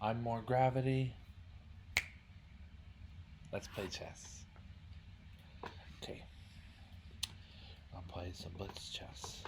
I'm more gravity. Let's play chess. Okay. I'll play some blitz chess.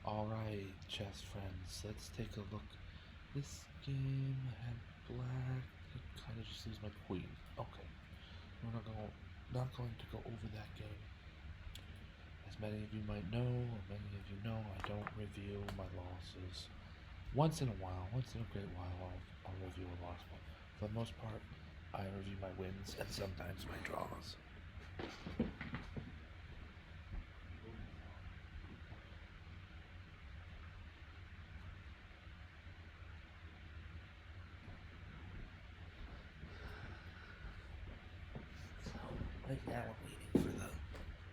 Alright, chess friends, let's take a look. This game had black. It kind of just leaves my queen. Okay, we're not going to go over that game. As many of you might know, or many of you know, I don't review my losses. Once in a while, once in a great while, I'll review a loss, but for the most part, I review my wins and sometimes my draws. Right now I'm waiting for the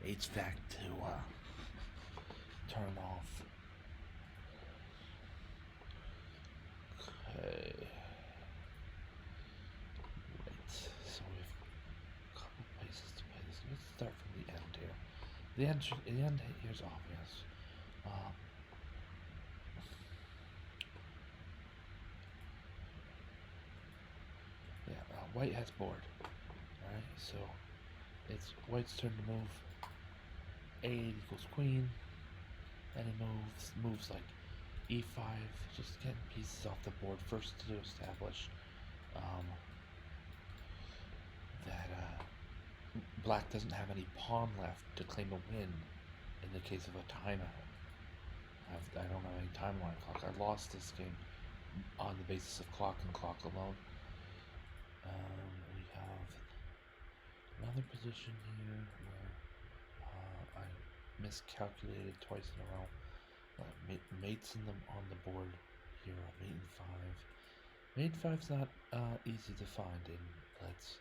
HVAC to turn off. Okay. Right. So we have a couple places to play this. Let's start from the end here. The end here's obvious. White has board. Alright, so it's white's turn to move. A8 equals queen. And he moves like e5, just getting pieces off the board. First to establish that black doesn't have any pawn left to claim a win in the case of a timeout. I don't have any timeline clock. I lost this game on the basis of clock and clock alone. We have another position here where I miscalculated twice in a row. Mates on the board here. Mate in 5. Mate 5's not easy to find in Blitz.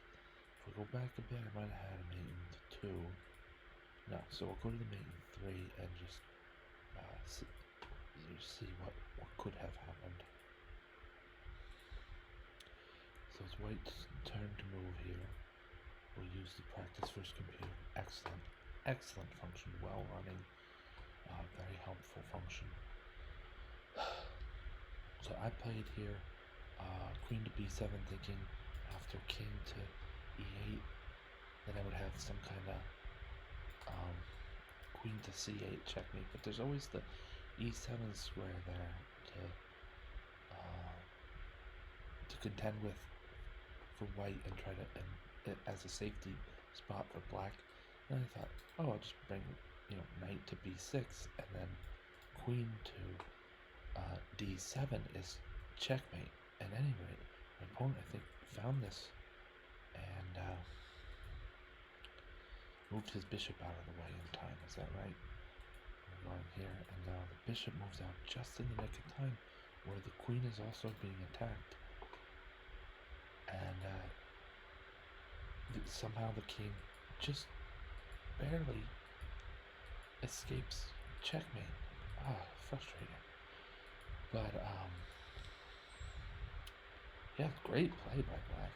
If we go back a bit, I might have had a mate in 2. No, so we'll go to the mate in 3 and just see what could have happened. So it's white's turn to move here. We'll use the practice first computer. Excellent function, well running, very helpful function. So I played here queen to b7, thinking after king to e8, then I would have some kind of queen to c8 checkmate. But there's always the e7 square there to contend with for white and try to as a safety spot for black. And I thought, oh, I'll just bring knight to b6 and then queen to d7 is checkmate. At any rate, my opponent, I think, found this and moved his bishop out of the way in time. Is that right? We're going here, and now the bishop moves out just in the nick of time, where the queen is also being attacked. And somehow the king just barely escapes checkmate. Frustrating. But yeah, great play by black.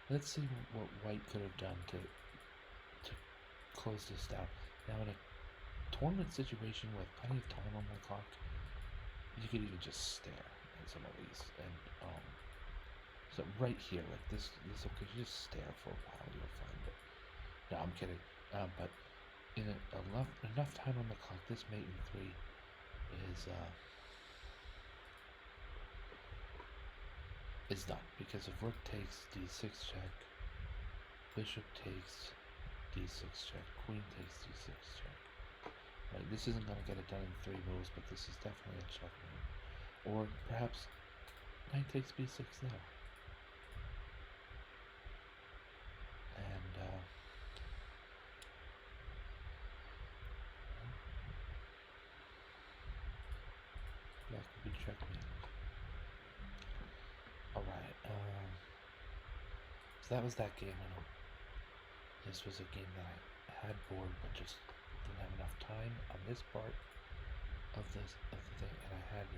Let's see what white could have done to close this down. Now in a tournament situation with plenty of time on the clock, you could even just stare at some of these. And so right here, like this okay, you just stare for a while, you'll find it. No, I'm kidding. But in enough time on the clock, this mate in 3 is done, because if rook takes d6 check, bishop takes d6 check, queen takes d6 check. Right, this isn't going to get it done in 3 moves, but this is definitely a checkmate. Or perhaps knight takes b6 now. And black could be checkmate. Alright, so that was that game. This was a game that I had board, but just didn't have enough time on this part of the thing, and I had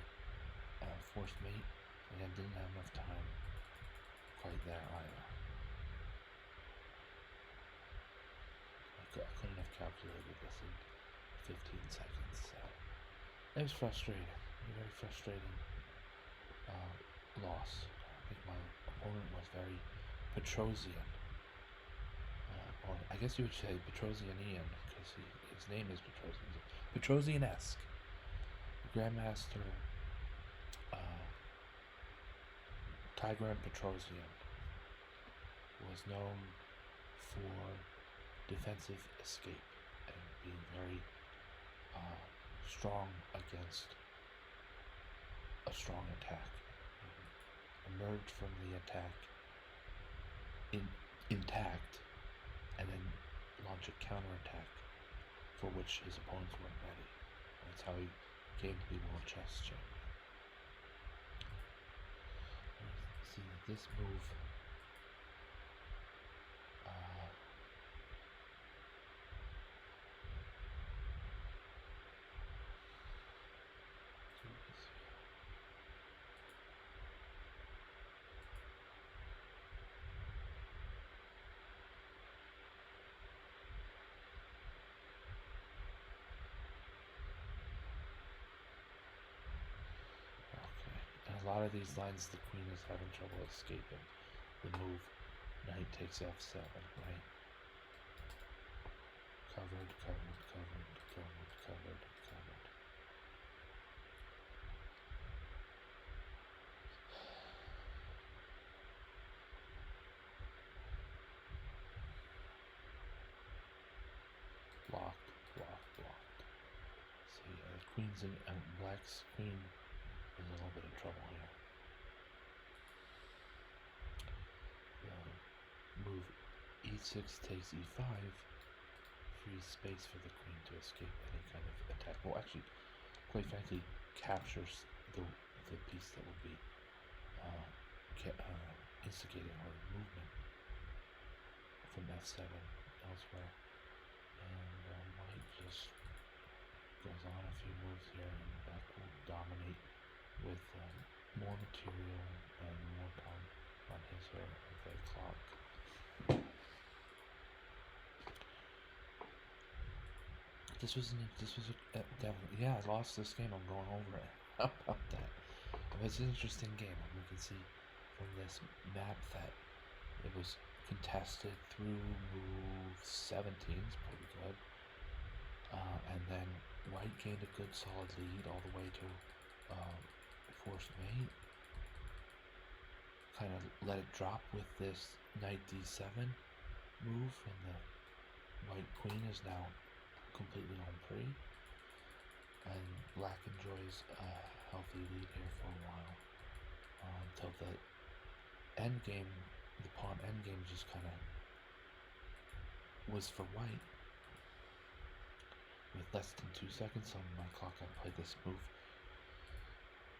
forced mate, and I didn't have enough time quite there either. I couldn't have calculated this in 15 seconds, so it was frustrating, a very frustrating loss. I think my opponent was very Petrosian. Or I guess you would say Petrosianian, because his name is Petrosian. Petrosian-esque. Grandmaster uh, Tigran Petrosian was known for defensive escape and being very strong against a strong attack. Emerged from the attack intact and then launch a counterattack for which his opponents weren't ready. That's how he came to be World Chess Champion. See this move. A lot of these lines, the queen is having trouble escaping the move. Knight takes f7, right? Covered, covered, covered, covered, covered, covered. Blocked, blocked, blocked. So yeah, the queen's in, black's queen is a little bit of trouble here. Move e6 takes e5, frees space for the queen to escape any kind of attack. Well, actually, quite frankly, captures the piece that will be instigating her movement from f7 elsewhere. And white just goes on a few moves here, and black will dominate with more material and more time on his or her clock. This was definitely, yeah, I lost this game. I'm going over it. How about that? It was an interesting game. We can see from this map that it was contested through move 17. It's pretty good. And then white gained a good solid lead all the way to forced mate. Kind of let it drop with this knight d7 move, and the white queen is now completely on pre, and black enjoys a healthy lead here for a while until the end game, the pawn end game, just kind of was for white. With less than 2 seconds on my clock, I played this move,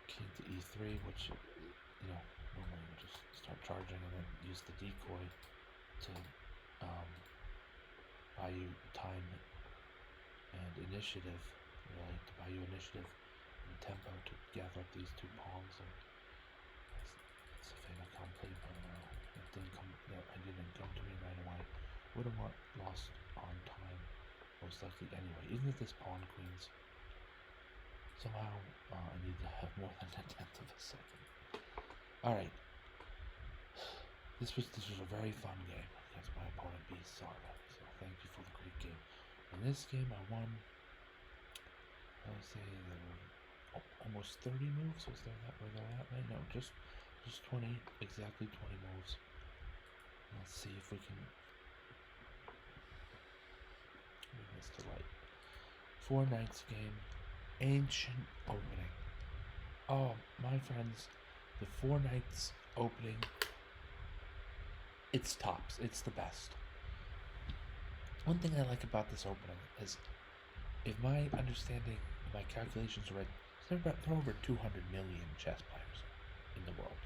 king to e3, which, you know, normally you just start charging and then use the decoy to buy you time and initiative, really, to buy you initiative and tempo to gather up these two pawns. And it's a fait accompli, but I didn't come to me right away. Would have lost on time, most likely anyway. Even if this pawn queens, somehow I need to have more than a tenth of a second. All right, this was a very fun game against my opponent B Sarda. So thank you for the great game. In this game, I won. I would say there were almost 30 moves. Was there that? Were there that many? No, just 20, exactly 20 moves. Let's see if we can bring this to light. 4 Knights game, ancient opening. Oh, my friends, the 4 Knights opening. It's tops. It's the best. One thing I like about this opening is, if my understanding, my calculations are right, there are over 200 million chess players in the world.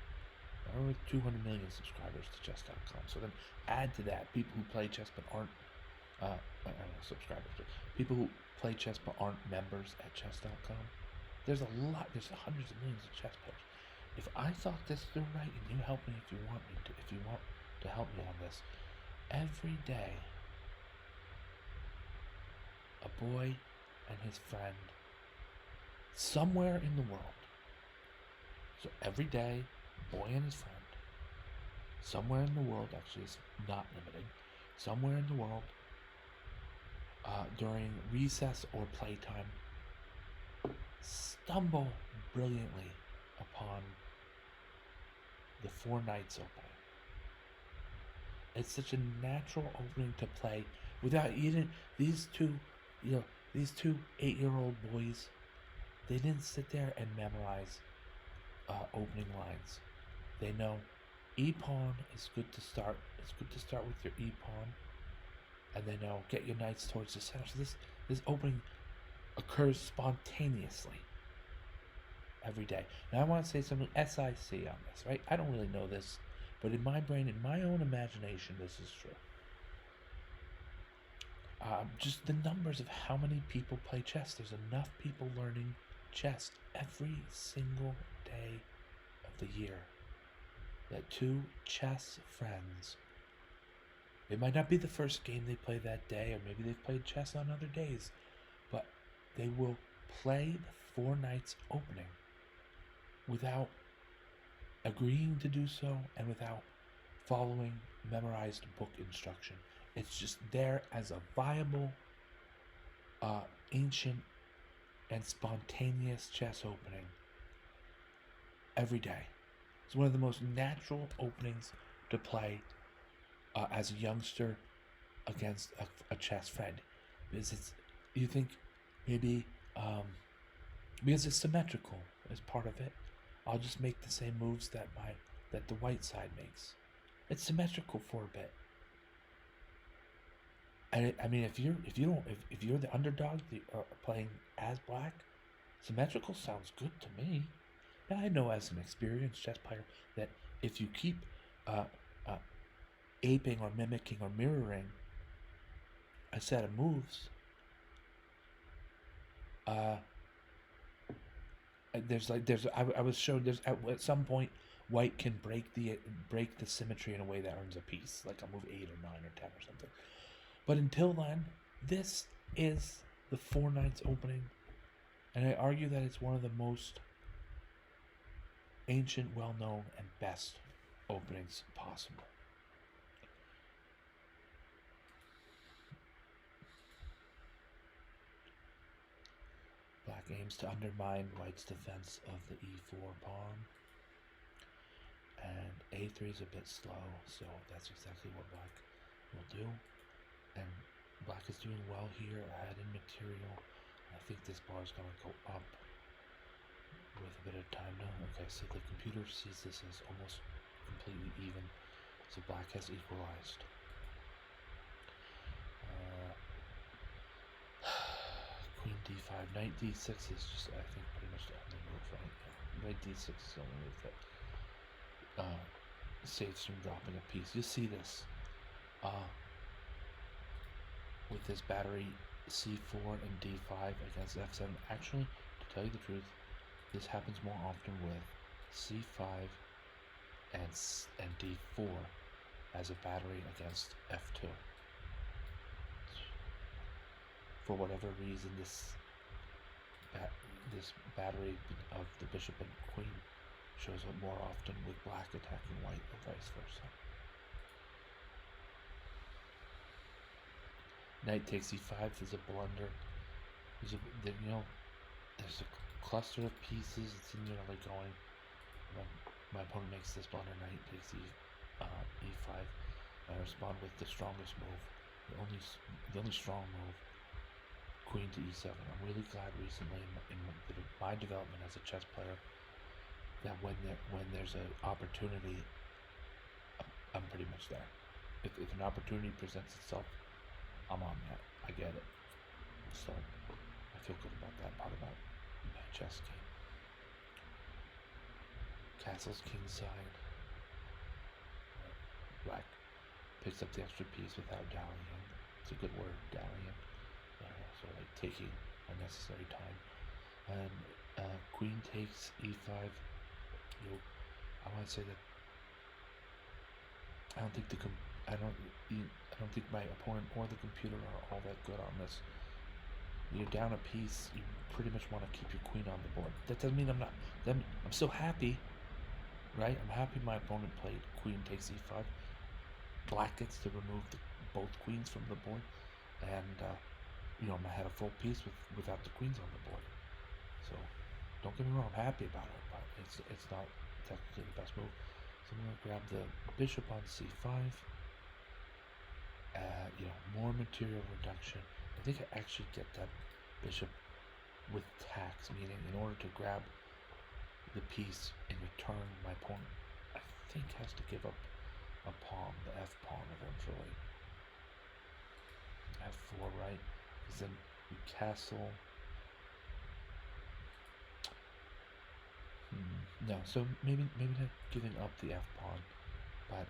There are over 200 million subscribers to chess.com. So then add to that people who play chess but aren't, I don't know, subscribers, but people who play chess but aren't members at chess.com. There's hundreds of millions of chess players. If I thought this through right, and you help me if you want to help me on this, every day, a boy and his friend somewhere in the world. So every day, boy and his friend somewhere in the world, actually it's not limited, somewhere in the world, during recess or playtime, stumble brilliantly upon the Four Knights opening. It's such a natural opening to play without even these two, these two 8-year-old boys. They didn't sit there and memorize opening lines. They know E pawn is good to start. It's good to start with your E pawn, and they know get your knights towards the center. So this opening occurs spontaneously every day. Now I want to say something SIC on this, right? I don't really know this, but in my brain, in my own imagination, this is true. Just the numbers of how many people play chess. There's enough people learning chess every single day of the year that two chess friends, it might not be the first game they play that day, or maybe they've played chess on other days, but they will play the Four Knights opening without agreeing to do so and without following memorized book instruction. It's just there as a viable, ancient, and spontaneous chess opening every day. It's one of the most natural openings to play as a youngster against a chess friend, because you think maybe because it's symmetrical as part of it. I'll just make the same moves that the white side makes. It's symmetrical for a bit. And I mean, if you're the underdog playing as black, symmetrical sounds good to me. Now I know as an experienced chess player that if you keep aping or mimicking or mirroring a set of moves, I was shown there's at some point white can break the symmetry in a way that earns a piece, like a move 8 or 9 or 10 or something. But until then, this is the Four Knights opening, and I argue that it's one of the most ancient, well-known, and best openings possible. Black aims to undermine white's defense of the e4 pawn, and a3 is a bit slow, so that's exactly what black will do. And black is doing well here, ahead in material. I think this bar is going to go up with a bit of time now. Okay, so the computer sees this as almost completely even, so black has equalized. Queen d5, knight d6 is just, I think, pretty much the only move, right? Knight d6 is the only move that saves from dropping a piece. You see this with this battery c4 and d5 against f7. Actually, to tell you the truth, this happens more often with c5 and d4 as a battery against f2. For whatever reason, this battery of the bishop and queen shows up more often with black attacking white and vice versa. Knight takes e5 is a blunder. There's a cluster of pieces. It's nearly going. My opponent makes this blunder. Knight takes e5. I respond with the strongest move, the only strong move. Queen to e7. I'm really glad recently in my development as a chess player that when there's an opportunity, I'm pretty much there. If an opportunity presents itself, I'm on that. I get it. So I feel good about that part about my chess game. Castle's kingside. Black picks up the extra piece without dallying. It's a good word, dallying. So like taking unnecessary time. And queen takes e5. I want to say that I don't think my opponent or the computer are all that good on this. You're down a piece. You pretty much want to keep your queen on the board. That doesn't mean I'm still happy, right? I'm happy my opponent played queen takes e5. Black gets to remove both queens from the board, and I had a full piece without the queens on the board. So Don't get me wrong, I'm happy about it, but it's not technically the best move. So I'm gonna grab the bishop on c5. More material reduction. I think I actually get that bishop with tax, meaning in order to grab the piece in return, my opponent, I think, has to give up a pawn, the f pawn eventually. f4, right? Because then we castle. No, so maybe not giving up the f pawn, but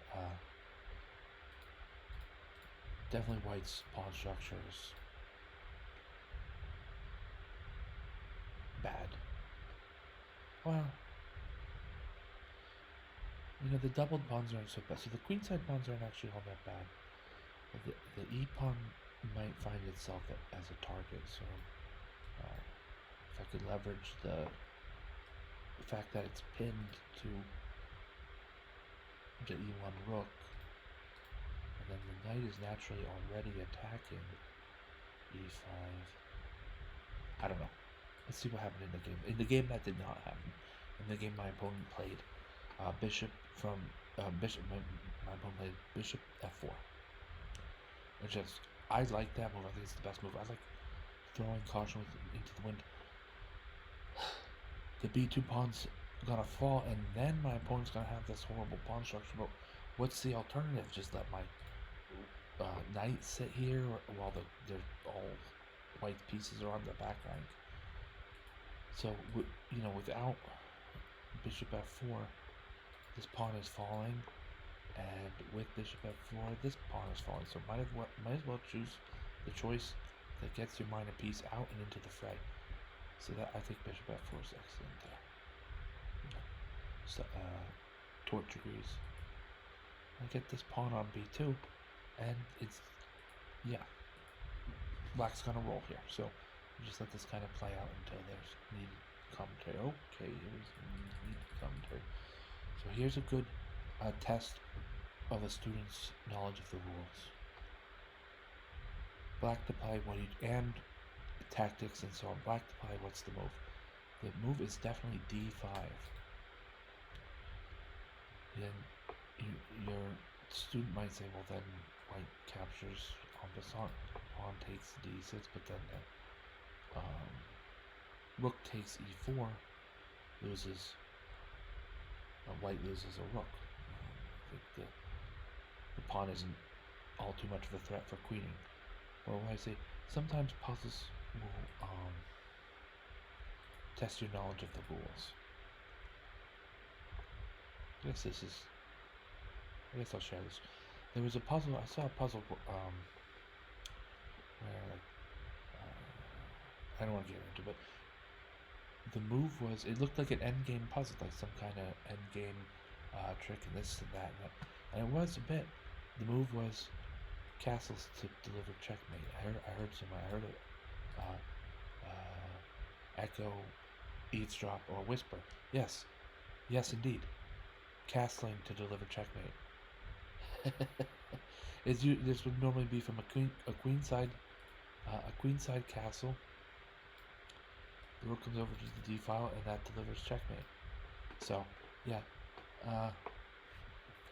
definitely white's pawn structure is bad. Well, the doubled pawns aren't so bad. So the queenside pawns aren't actually all that bad. The e pawn might find itself as a target. So if I could leverage the fact that it's pinned to the e1 rook, and then the knight is naturally already attacking e5. I don't know. Let's see what happened in the game. In the game, that did not happen. In the game, my opponent played bishop from bishop. My opponent played bishop f4, which is, I like that move. I think it's the best move. I like throwing caution into the wind. The b2 pawn's gonna fall, and then my opponent's gonna have this horrible pawn structure. But what's the alternative? Just let my knight sit here while they're all white pieces are on the back rank. So without bishop f4, this pawn is falling, and with bishop f4, this pawn is falling. So might as well choose the choice that gets your minor piece out and into the fray. So that, I think bishop f4 is excellent there. So, torch degrees. I get this pawn on b2, and it's, black's gonna roll here. So just let this kind of play out until there's needed commentary. Okay, here's needed commentary. So here's a good test of a student's knowledge of the rules. Black to play and tactics and so on. Black to play, what's the move? The move is definitely d5. Then your student might say, well, then white captures en passant, pawn takes d6, but then rook takes e4, white loses a rook. I think the pawn isn't all too much of a threat for queening. Or when I say, sometimes puzzles will test your knowledge of the rules. I guess I'll share this. There was a puzzle, I saw a puzzle where, I don't want to get into it, but the move was, it looked like an endgame puzzle, like some kind of endgame trick and this and that. And it was a bit. The move was castles to deliver checkmate. I heard it echo, eavesdrop, or whisper. Yes indeed. Castling to deliver checkmate. This would normally be from a queenside castle. The rook comes over to the d file, and that delivers checkmate. So yeah,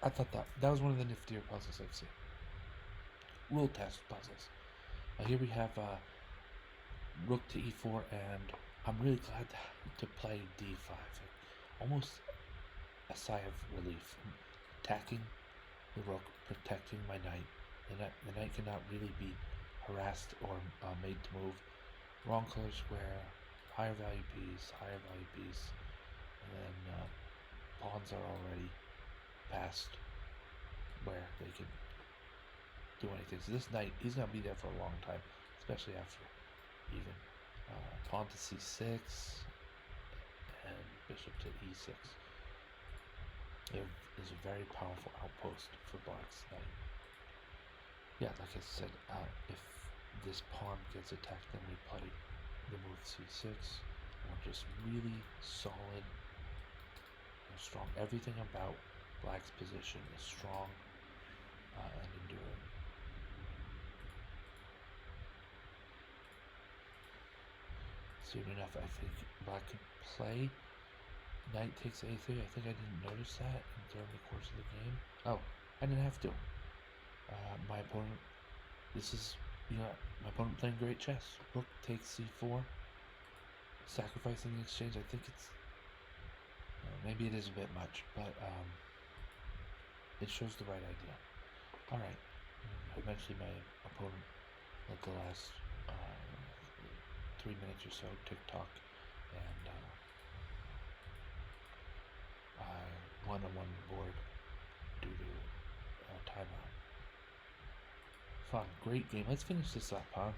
I thought that was one of the niftier puzzles I've seen. Rule test puzzles. Here we have rook to e4, and I'm really glad to play d5. Almost a sigh of relief. Attacking the rook, protecting my knight. The knight cannot really be harassed or made to move. Wrong color square, higher value piece, and then pawns are already past where they can do anything. So this knight, he's going to be there for a long time, especially after even pawn to c6 and bishop to e6. There is a very powerful outpost for black's knight. Yeah, like I said, if this pawn gets attacked, then we play the move c6. And just really solid and strong. Everything about black's position is strong and enduring. So soon enough, I think black could play. Knight takes a3. I think I didn't notice that during the course of the game. Oh, I didn't have to. My opponent, my opponent playing great chess. Rook takes c4. Sacrificing the exchange. I think it's, maybe it is a bit much, but it shows the right idea. All right. Eventually, my opponent, like the last 3 minutes or so, tick-tock, and I won on one board due to timeout. Fun, great game. Let's finish this up, huh?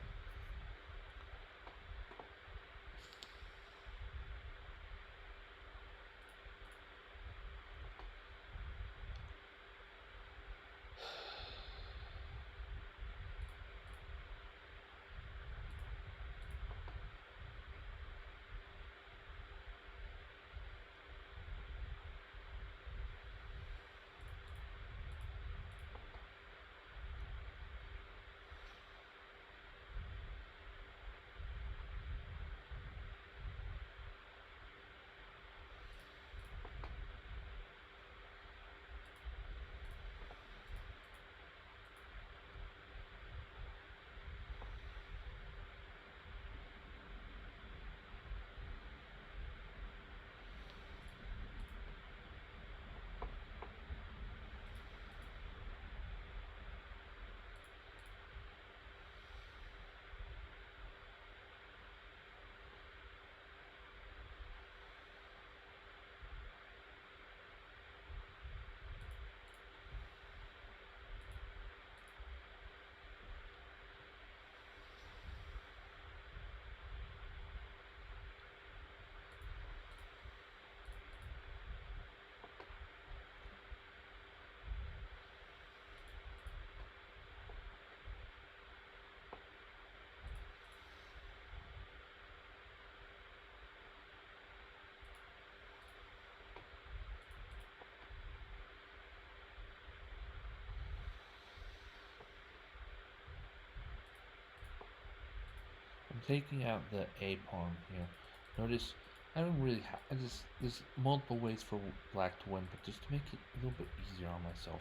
I'm taking out the A pawn here. Notice I don't really there's multiple ways for black to win, but just to make it a little bit easier on myself,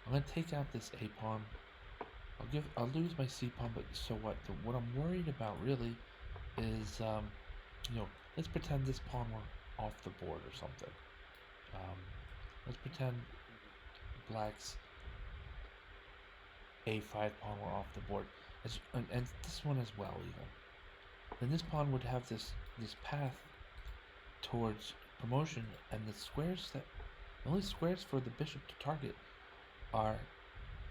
I'm gonna take out this A pawn. I'll lose my C pawn, but so what? What I'm worried about really is let's pretend this pawn were off the board or something. Let's pretend black's A5 pawn were off the board, and this one as well even. Then this pawn would have this path towards promotion, and the only squares for the bishop to target are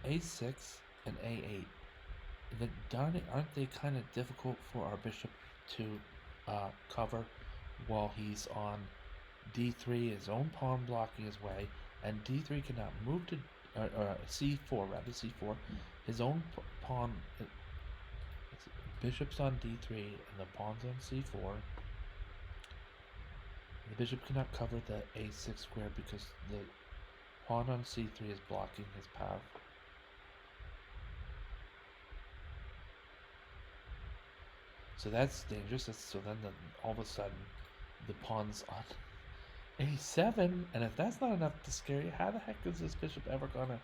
A6 and A8. And then darn it, aren't they kind of difficult for our bishop to cover while he's on D3, his own pawn blocking his way, and D3 cannot move to C4, his own pawn. Bishop's on D3 and the pawn's on C4. The bishop cannot cover the A6 square because the pawn on C3 is blocking his path. So that's dangerous. So then all of a sudden the pawn's on A7, and if that's not enough to scare you, how the heck is this bishop ever gonna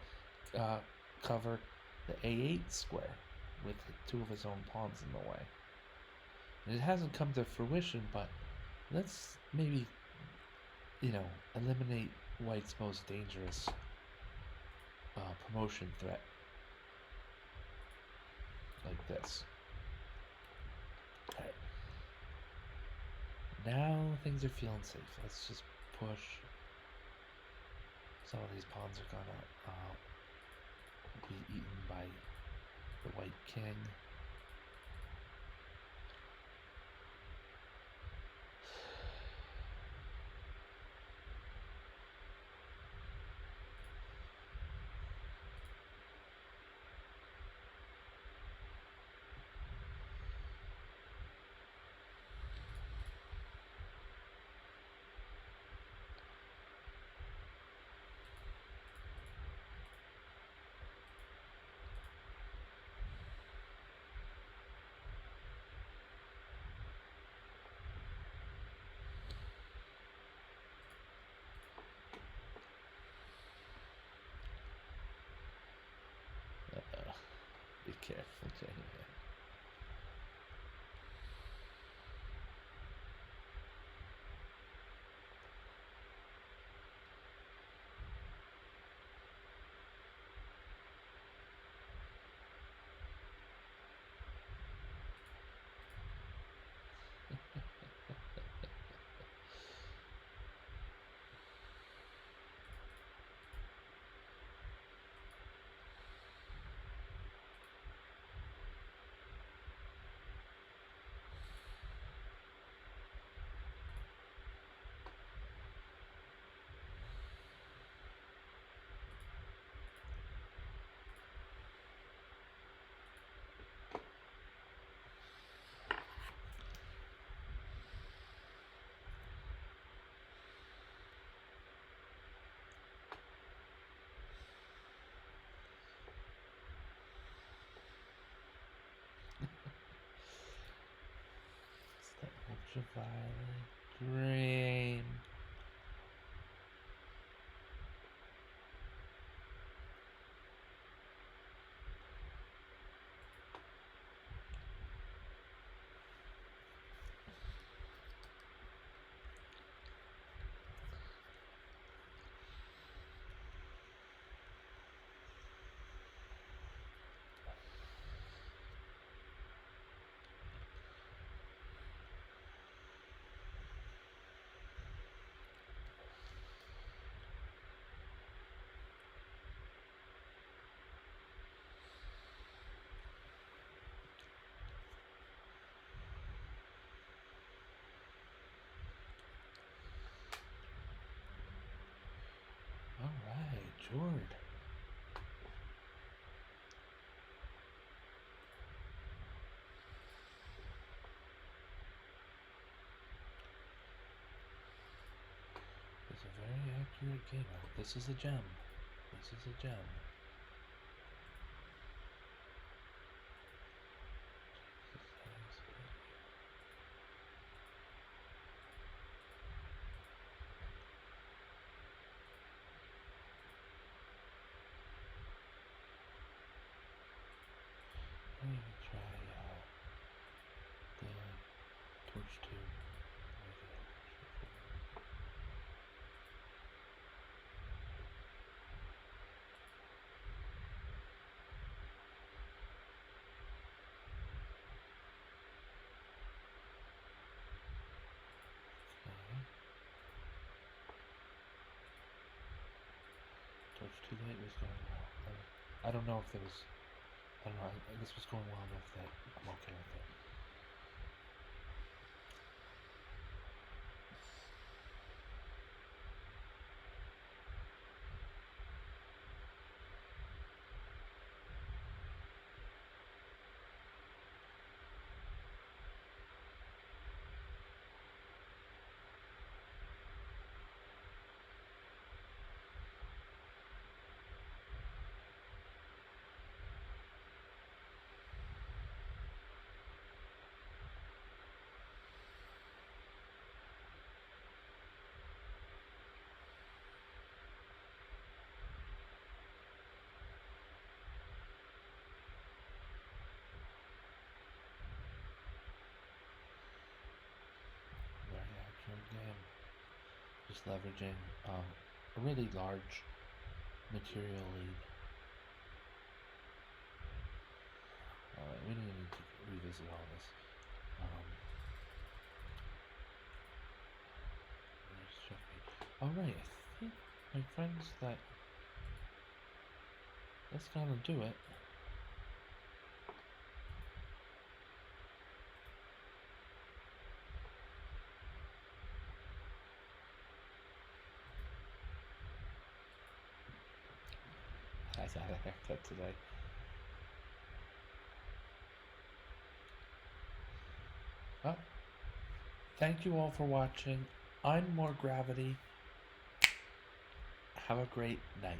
cover the A8 square with two of his own pawns in the way? And it hasn't come to fruition, but let's maybe, eliminate white's most dangerous promotion threat, like this. Alright. Now things are feeling safe. Let's just push. Some of these pawns are gonna be eaten by the white king. Careful, January. It's the ultraviolet dream. All right, Jord. It's a very accurate game. This is a gem. This is a gem. I'm gonna try the torch tube. Torch too late was going well. I don't know if there was. I don't know. This was going well enough that I'm okay with it. Very accurate game. Just leveraging a really large material lead. We don't need to revisit all this. Alright, I think, my friends, that's gonna do it. I had a haircut today. Well, thank you all for watching. I'm More Gravity. Have a great night.